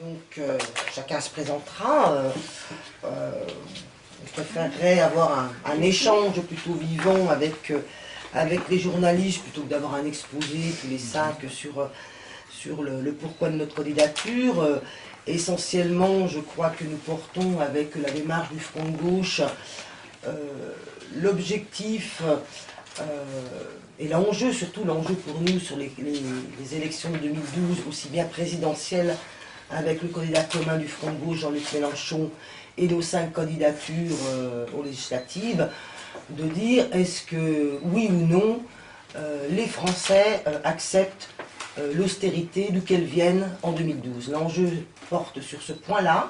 Donc chacun se présentera. Je préférerais avoir un échange plutôt vivant avec les journalistes plutôt que d'avoir un exposé tous les 5 sur le pourquoi de notre candidature. Essentiellement, je crois que nous portons avec la démarche du Front de gauche l'objectif et l'enjeu, surtout l'enjeu pour nous sur les élections de 2012, aussi bien présidentielles avec le candidat commun du Front de gauche, Jean-Luc Mélenchon, et nos 5 candidatures aux législatives, de dire est-ce que, oui ou non, les Français acceptent l'austérité d'où qu'elle vienne en 2012. L'enjeu porte sur ce point-là,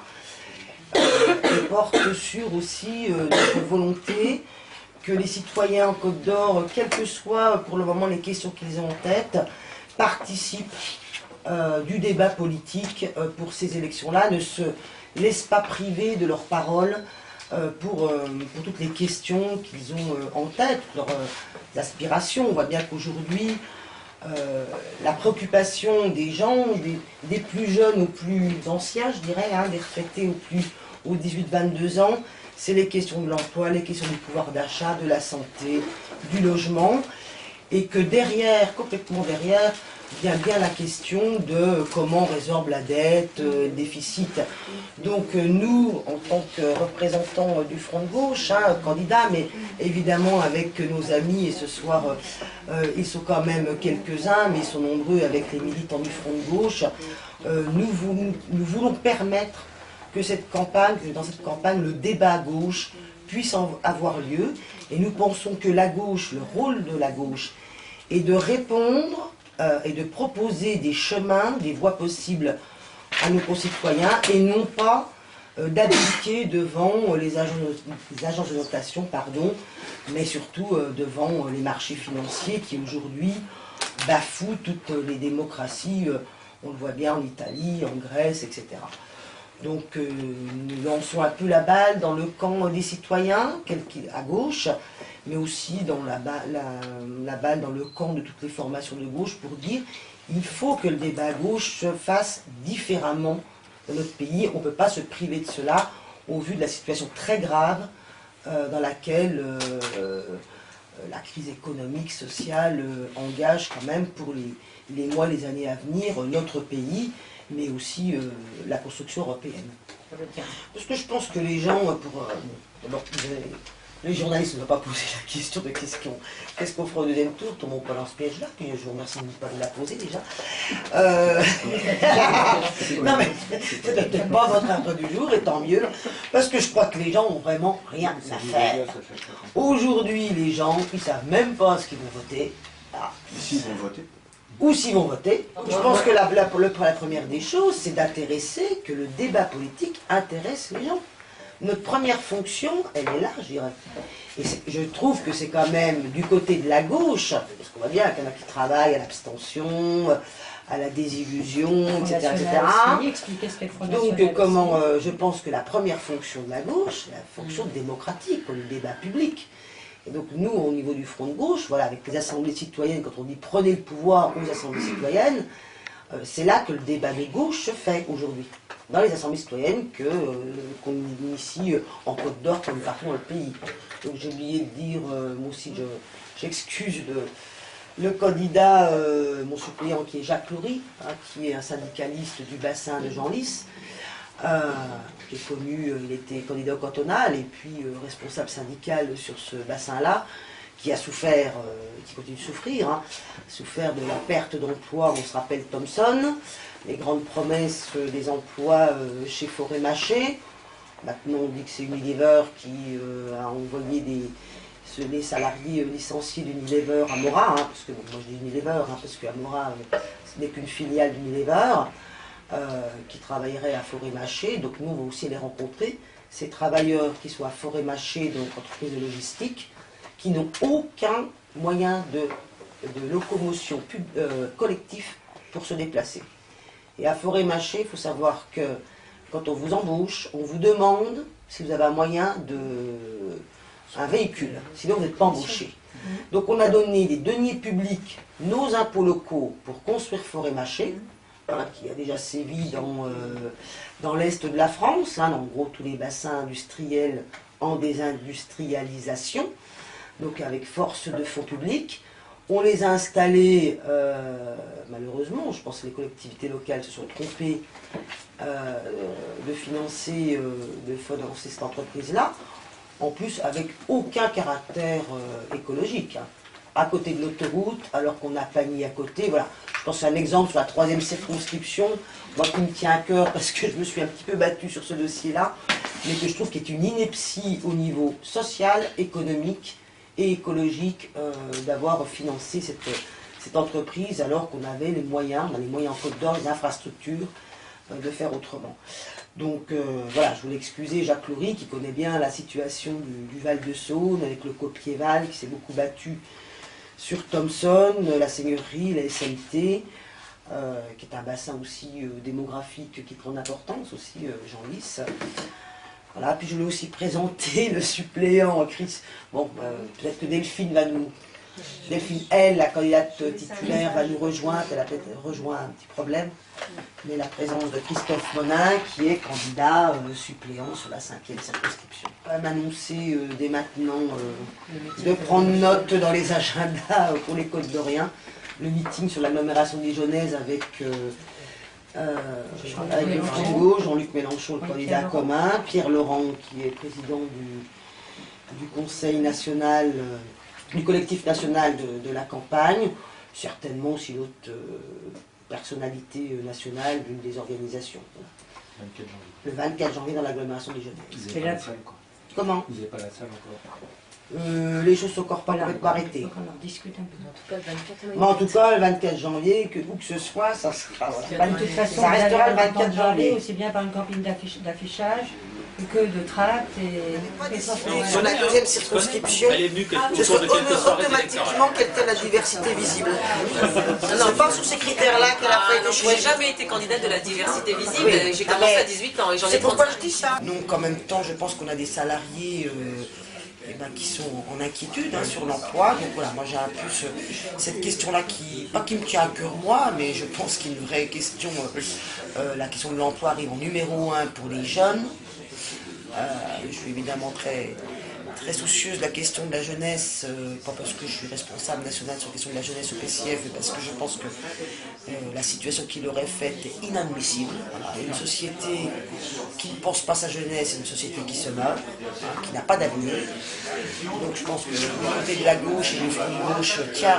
et porte sur aussi notre volonté que les citoyens en Côte d'Or, quelles que soient pour le moment les questions qu'ils ont en tête, participent du débat politique pour ces élections-là, ne se laissent pas priver de leurs paroles pour toutes les questions qu'ils ont en tête, leurs aspirations. On voit bien qu'aujourd'hui, la préoccupation des gens, des plus jeunes aux plus anciens, je dirais, des retraités aux 18-22 ans, c'est les questions de l'emploi, les questions du pouvoir d'achat, de la santé, du logement, et que derrière, complètement derrière, vient bien la question de comment on résorbe la dette, le déficit. Donc nous, en tant que représentants du Front de gauche, candidats, mais évidemment avec nos amis, et ce soir ils sont quand même quelques-uns, mais ils sont nombreux avec les militants du Front de gauche, nous voulons permettre que dans cette campagne, le débat à gauche puisse avoir lieu. Et nous pensons que la gauche, le rôle de la gauche, est de répondre et de proposer des chemins, des voies possibles à nos concitoyens, et non pas d'abdiquer devant les agences de notation, mais surtout devant les marchés financiers qui aujourd'hui bafouent toutes les démocraties, on le voit bien en Italie, en Grèce, etc. Donc nous lançons un peu la balle dans le camp des citoyens, à gauche, mais aussi dans la balle dans le camp de toutes les formations de gauche pour dire il faut que le débat à gauche se fasse différemment dans notre pays. On ne peut pas se priver de cela au vu de la situation très grave dans laquelle la crise économique, sociale engage quand même pour les mois, les années à venir notre pays, mais aussi la construction européenne. Parce que je pense que les gens, les journalistes ne doivent pas poser la question de qu'est-ce qu'on fera au deuxième tour, tout le monde pas dans ce piège-là, puis je vous remercie de ne pas la poser déjà. Non mais, c'est peut-être pas votre intro du jour, et tant mieux, parce que je crois que les gens n'ont vraiment rien à faire. Aujourd'hui, les gens, ils ne savent même pas ce qu'ils vont voter. S'ils vont voter. Ou s'ils vont voter. Je pense que la première des choses, c'est d'intéresser, que le débat politique intéresse les gens. Notre première fonction, elle est là, je dirais. Et je trouve que c'est quand même du côté de la gauche, parce qu'on voit bien qu'il y en a qui travaillent à l'abstention, à la désillusion, etc. Donc je pense que la première fonction de la gauche, c'est la fonction démocratique, le débat public. Et donc nous, au niveau du Front de gauche, voilà, avec les assemblées citoyennes, quand on dit prenez le pouvoir aux assemblées citoyennes, c'est là que le débat des gauches se fait aujourd'hui. Dans les assemblées citoyennes qu'on initie en Côte d'Or comme partout dans le pays. Donc j'ai oublié de dire, moi aussi j'excuse le candidat, mon suppléant qui est Jacques Loury, qui est un syndicaliste du bassin de Genlis, qui est connu, il était candidat au cantonal et puis responsable syndical sur ce bassin-là, qui a souffert, qui continue de souffrir, souffert de la perte d'emploi, on se rappelle Thomson, les grandes promesses des emplois chez Forêt-Mâché. Maintenant on dit que c'est Unilever qui a envoyé les salariés licenciés d'Unilever à Mora, parce que bon, moi je dis Unilever, parce que Mora ce n'est qu'une filiale d'Unilever, qui travaillerait à Forêt-Mâché. Donc nous on va aussi les rencontrer, ces travailleurs qui sont à Forêt-Mâché, donc entreprise de logistique, qui n'ont aucun moyen de locomotion collectif pour se déplacer. Et à Forêt-Mâché, il faut savoir que quand on vous embauche, on vous demande si vous avez un véhicule, sinon vous n'êtes pas embauché. Donc on a donné des deniers publics, nos impôts locaux, pour construire Forêt-Mâché. voilà, qui a déjà sévi dans l'est de la France, hein, en gros tous les bassins industriels en désindustrialisation, donc avec force de fonds publics. On les a installés, malheureusement, je pense que les collectivités locales se sont trompées de financer cette entreprise-là, en plus avec aucun caractère écologique, hein. À côté de l'autoroute, alors qu'on a Pagny à côté, voilà. Je pense que c'est un exemple sur la 3e circonscription, moi qui me tient à cœur parce que je me suis un petit peu battue sur ce dossier-là, mais que je trouve qu'il est une ineptie au niveau social, économique et écologique d'avoir financé cette entreprise alors qu'on avait les moyens, on a les moyens en Côte d'Or, les infrastructures, de faire autrement. Donc voilà, je voulais excuser Jacques Loury qui connaît bien la situation du Val-de-Saône avec le Copiéval qui s'est beaucoup battu sur Thomson, la Seigneurie, la SMT, qui est un bassin aussi démographique qui prend en importance aussi, Jean-Lys. Voilà, puis je voulais aussi présenter le suppléant Chris. Bon, peut-être que Delphine va nous... Delphine, elle, la candidate titulaire, va nous rejoindre, elle a peut-être rejoint un petit problème, mais la présence de Christophe Monin, qui est candidat suppléant sur la 5e circonscription. Elle m'a annoncé dès maintenant de prendre note dans les agendas pour les Côtes-d'Oriens, le meeting sur l'agglomération dijonnaise avec le Front Jean-Luc Mélenchon, le candidat commun, Pierre Laurent, qui est président du Conseil national, du collectif national de la campagne, certainement aussi d'autres personnalités nationales d'une des organisations. Voilà. 24 janvier. Le 24 janvier dans l'agglomération dijonnaise. Vous n'avez pas la salle encore. Comment? Vous n'avez pas la salle encore. Les choses sont encore pas complètement arrêtées. On en discute un peu. En tout cas, le 24 Mais en tout cas, le 24 janvier, où que ce soit, ça sera. Voilà. De toute façon, Ça restera le vous allez 24 entendre parler janvier. aussi bien par une campagne d'affichage que de tracts et... Sur la 2e circonscription, Elle est venue ce au serait cours de quelques soirées automatiquement électorales. quelqu'un de la diversité visible. C'est pas sur ces critères-là qu'elle a pas été J'ai choisie. jamais été candidate de la diversité visible, Oui. j'ai commencé Mais à 18 ans et j'en ai C'est pourquoi 35. je dis ça. Donc en même temps, je pense qu'on a des salariés qui sont en inquiétude sur l'emploi. Donc voilà, moi j'ai un peu cette question-là pas qui me tient à cœur moi, mais je pense qu'il y a une vraie question. La question de l'emploi arrive en numéro 1 pour les jeunes. Je suis évidemment très soucieuse de la question de la jeunesse, pas parce que je suis responsable national sur la question de la jeunesse au PCF, mais parce que je pense que la situation qui leur est faite est inadmissible. Voilà. Une société qui ne pense pas sa jeunesse est une société qui se meurt, qui n'a pas d'avenir. Donc je pense que le côté de la gauche et le front de gauche tient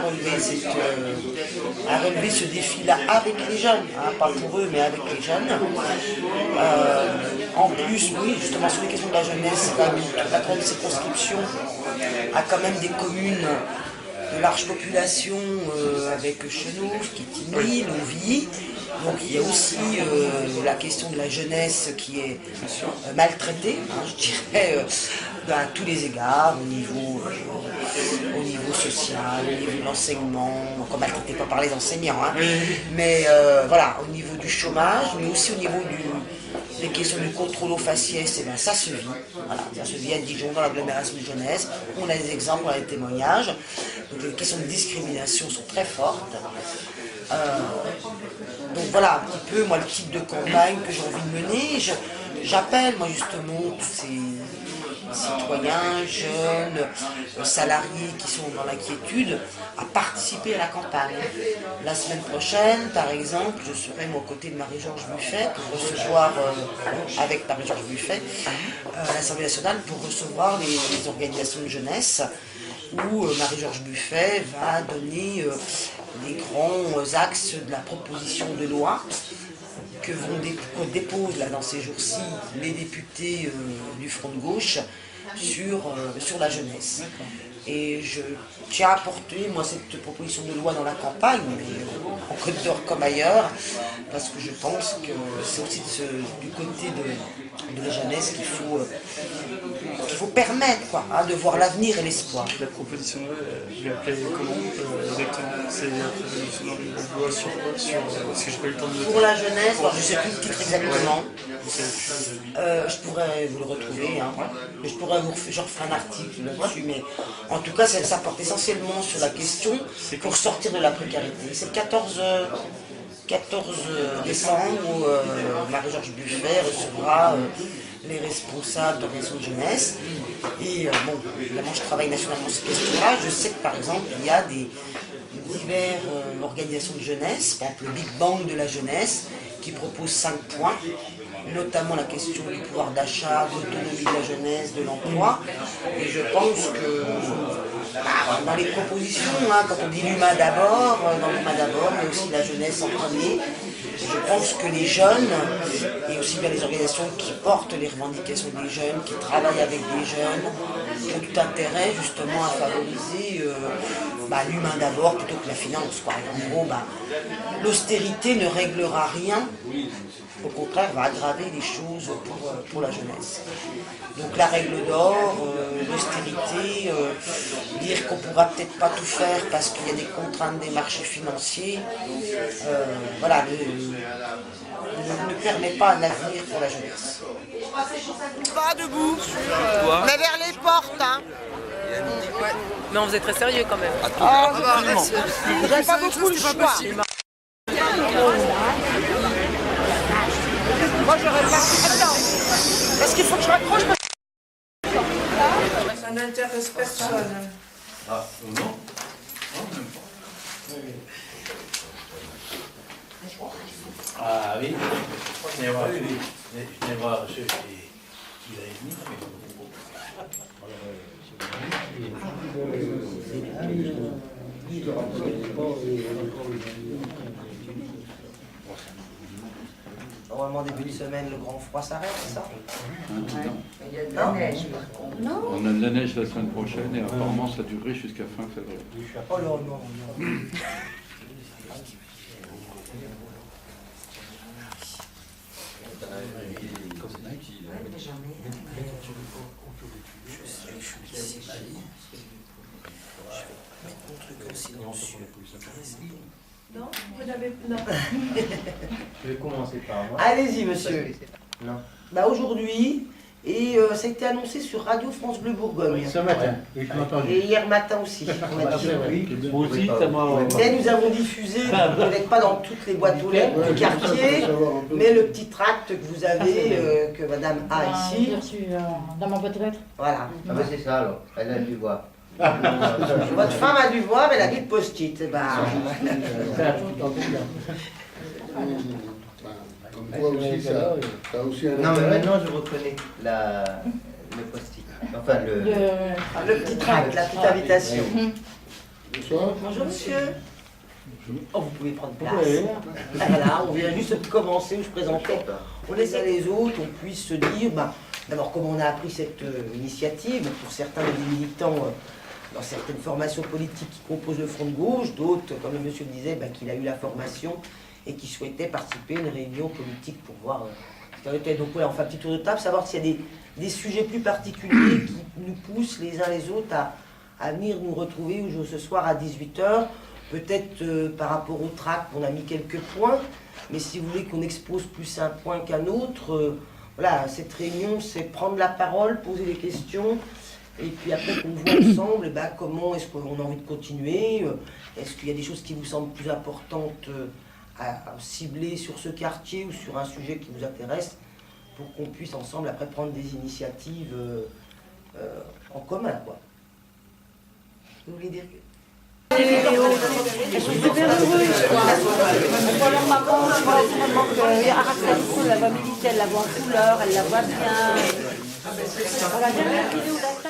à relever ce défi-là avec les jeunes, pas pour eux, mais avec les jeunes. En plus, oui, justement sur les questions de la jeunesse, la 3e circonscription a quand même des communes de large population avec Chenauve, Quétigny, Louvy. Donc il y a aussi la question de la jeunesse qui est maltraitée, je dirais, à tous les égards, au niveau social, au niveau de l'enseignement, encore maltraitée pas par les enseignants, mais voilà, au niveau du chômage, mais aussi au niveau des questions du contrôle aux faciès, ça se vit. Voilà, ça se vit à Dijon, dans l'agglomération dijonnaise. On a des exemples, on a des témoignages. Donc les questions de discrimination sont très fortes. Donc voilà un petit peu, moi, le type de campagne que j'ai envie de mener. J'appelle, moi, justement, tous ces citoyens, jeunes, salariés qui sont dans l'inquiétude, à participer à la campagne. La semaine prochaine, par exemple, je serai moi, aux côtés de Marie-Georges Buffet pour recevoir, avec Marie-Georges Buffet, à l'Assemblée nationale pour recevoir les organisations de jeunesse où Marie-Georges Buffet va donner les grands axes de la proposition de loi que déposent là, dans ces jours-ci les députés du Front de gauche sur la jeunesse. Et je tiens à porter, moi, cette proposition de loi dans la campagne, mais en Côte d'Or comme ailleurs, parce que je pense que c'est aussi du côté de la jeunesse qu'il faut permettre de voir l'avenir et l'espoir. La proposition de loi, je l'ai appelée comment exactement? C'est la proposition de loi sur quoi? Parce que j'ai pas eu le temps de noter. Pour la jeunesse, je ne sais plus le titre exactement. Je pourrais vous le retrouver, je pourrais je referai un article là-dessus, mais en tout cas, ça porte essentiellement sur la question pour sortir de la précarité. C'est le 14 14 décembre où Marie-Georges Buffet recevra les responsables d'organisations de jeunesse. Et bon, évidemment, je travaille nationalement sur ces questions-là. Je sais que par exemple, il y a des diverses organisations de jeunesse, par exemple le Big Bang de la jeunesse, qui propose 5 points, notamment la question du pouvoir d'achat, de l'autonomie de la jeunesse, de l'emploi. Et je pense que dans les propositions, quand on dit l'humain d'abord, dans l'humain d'abord, mais aussi la jeunesse en premier, je pense que les jeunes, et aussi bien les organisations qui portent les revendications des jeunes, qui travaillent avec des jeunes, ont tout intérêt justement à favoriser l'humain d'abord plutôt que la finance, quoi. En gros, l'austérité ne réglera rien, au contraire va aggraver les choses pour la jeunesse. Donc la règle d'or, l'austérité, dire qu'on ne pourra peut-être pas tout faire parce qu'il y a des contraintes des marchés financiers, ne permet pas l'avenir pour la jeunesse. Pas debout, mais vers les portes, hein. Ouais. Mais on faisait très sérieux quand même. Vous n'avez pas beaucoup le choix. Moi j'aurais pas... Attends, est-ce qu'il faut que je raccroche? Ça n'intéresse personne. Ah, non? Non, même pas. Ah oui, je venais voir ceux qui allaient venir, Normalement, début de semaine, le grand froid s'arrête, c'est ça? Il y a de la neige. On a de la neige la semaine prochaine et apparemment ça durerait jusqu'à fin février. Oh là, non. Non, vous n'avez non. Je vais commencer par moi. Allez-y, monsieur. Non. Aujourd'hui, et ça a été annoncé sur Radio France Bleu Bourgogne. Ce matin, oui, je m'entends. Et hier matin aussi. On a dit. Moi aussi, ça m'a... Mais nous avons diffusé, peut-être pas dans toutes les boîtes aux lettres du quartier, mais le petit tract que vous avez, que madame a ici. J'ai reçu dans ma boîte aux lettres. Voilà. Ah ben c'est ça alors, elle a dû voir. Votre femme a dû voir, mais elle a dit le post-it. Comme quoi aussi, ça a aussi un... Non mais maintenant je reconnais le post-it. Enfin Le petit tract, la petite invitation. Bonsoir. Bonjour monsieur. Oh, vous pouvez prendre place. Voilà, on vient juste de commencer où je présentais. On les uns les autres, on puisse se dire, d'abord comment on a appris cette initiative. Pour certains des militants dans certaines formations politiques qui composent le Front de gauche, d'autres, comme le monsieur le disait, qu'il a eu la formation et qui souhaitait participer à une réunion politique pour voir ce qu'il était. Donc voilà, on fait un petit tour de table, savoir s'il y a des sujets plus particuliers qui nous poussent les uns les autres à venir nous retrouver ce soir à 18 h. Peut-être par rapport au tract, on a mis quelques points, mais si vous voulez qu'on expose plus un point qu'un autre, voilà, cette réunion, c'est prendre la parole, poser des questions, et puis après qu'on voit ensemble comment est-ce qu'on a envie de continuer, est-ce qu'il y a des choses qui vous semblent plus importantes à cibler sur ce quartier ou sur un sujet qui vous intéresse, pour qu'on puisse ensemble après prendre des initiatives en commun, quoi. Vous voulez dire Elles sont super heureuses, quoi. On voit leur maman, on voit vraiment que Araceli, elle la voit militer, elle la voit en couleur, elle la voit bien. Voilà, dernière vidéo là.